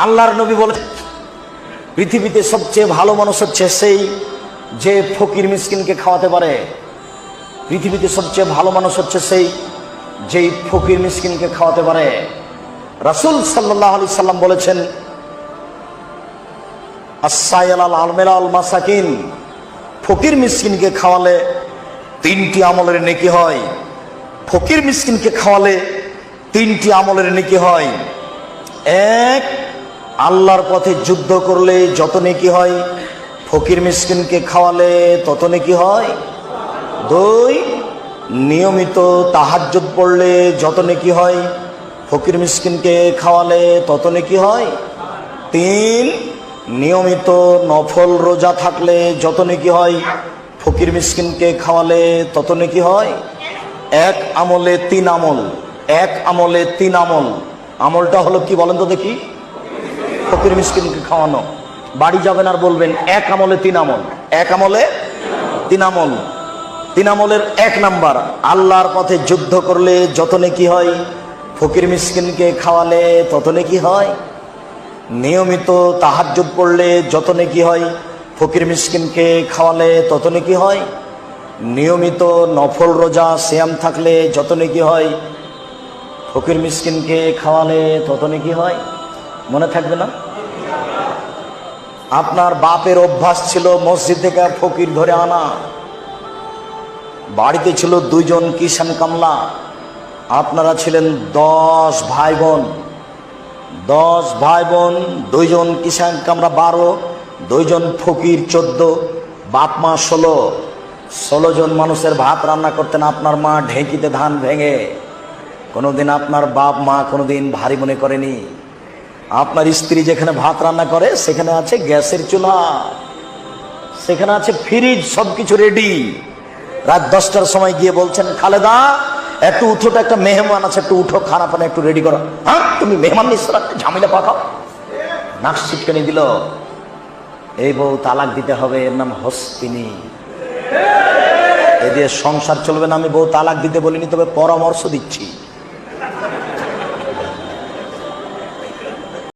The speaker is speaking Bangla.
আল্লাহর নবী বলে পৃথিবীতে সবচেয়ে ভালো মানুষ হচ্ছে সেই যে ফকির মিসকিনকে খাওয়াতে পারে। পৃথিবীতে সবচেয়ে ভালো মানুষ হচ্ছে সেই যেই ফকির মিসকিনকে খাওয়াতে পারে। রাসূল সাল্লাল্লাহু আলাইহি সাল্লাম বলেছেন, আস-সাইল আল মাসাকিন, ফকির মিসকিনকে খাওয়ালে 3টি আমলের নেকি হয়। ফকির মিসকিনকে খাওয়ালে 3টি আমলের নেকি হয়। 1, আল্লাহর পথে যুদ্ধ করলে যত নেকি হয় ফকির মিসকিনকে খাওয়ালে তত নেকি হয়। 2, নিয়মিত তাহাজ্জুদ পড়লে যত নেকি হয় ফকির মিসকিনকে খাওয়ালে তত নেকি হয়। 3, নিয়মিত নফল রোজা থাকলে যত নেকি হয় ফকির মিসকিনকে খাওয়ালে তত নেকি হয়। 1 আমলে 3 আমল, 1 আমলে 3 আমল। আমলটা হলো কি বলেন তো দেখি? ফকির মিসকিনকে খাওয়ানো। বাড়ি যাবেন আর বলবেন 1 আমলে 3 আমল, 1 আমলে 3 আমল। 3 আমলের 1 নাম্বার, আল্লাহর পথে যুদ্ধ করলে যত নেকি হয় ফকির মিসকিনকে খাওয়ালে তত নেকি হয়। নিয়মিত তাহাজ্জুদ পড়লে যত নেকি হয় ফকির মিসকিনকে খাওয়ালে তত নেকি হয়। নিয়মিত নফল রোজা সিয়াম থাকলে যত নেকি হয় ফকির মিসকিনকে খাওয়ালে তত নেকি হয়। মনে থাকবে না? আপনার বাপের অভ্যাস ছিল মসজিদ থেকে ফকির ধরে আনা। বাড়িতে ছিল 2 জন কিষান কামলা। আপনারা ছিলেন 10 ভাই বোন। 10 ভাই বোন, 2 জন কিষান কামরা 12, 2 জন ফকির 14, বাপ মা 16 জন মানুষের ভাত রান্না করতেন আপনার মা ঢেঁকিতে ধান ভেঙে। কোনোদিন আপনার বাপ মা কোনোদিন ভারী মনে করেনি। আপনার স্ত্রী যেখানে ভাত রান্না করে সেখানে আছে গ্যাসের চুলা, সেখানে আছে ফ্রিজ, সবকিছু রেডি। রাত 10টার সময় গিয়ে বলছেন, খালেদা একটু উঠো তো, একটা মেহমান আছে, একটু উঠো, খানা পানা একটু রেডি করো। হ্যাঁ, তুমি মেহমান নিশ্চয় একটা ঝামেলা পাকাও। নাক ছিটকানি দিল। এই বউ তালাক দিতে হবে, এর নাম হস্তিনী। এ দিয়ে সংসার চলবে না। আমি বউ তালাক দিতে বলিনি, তবে পরামর্শ দিচ্ছি।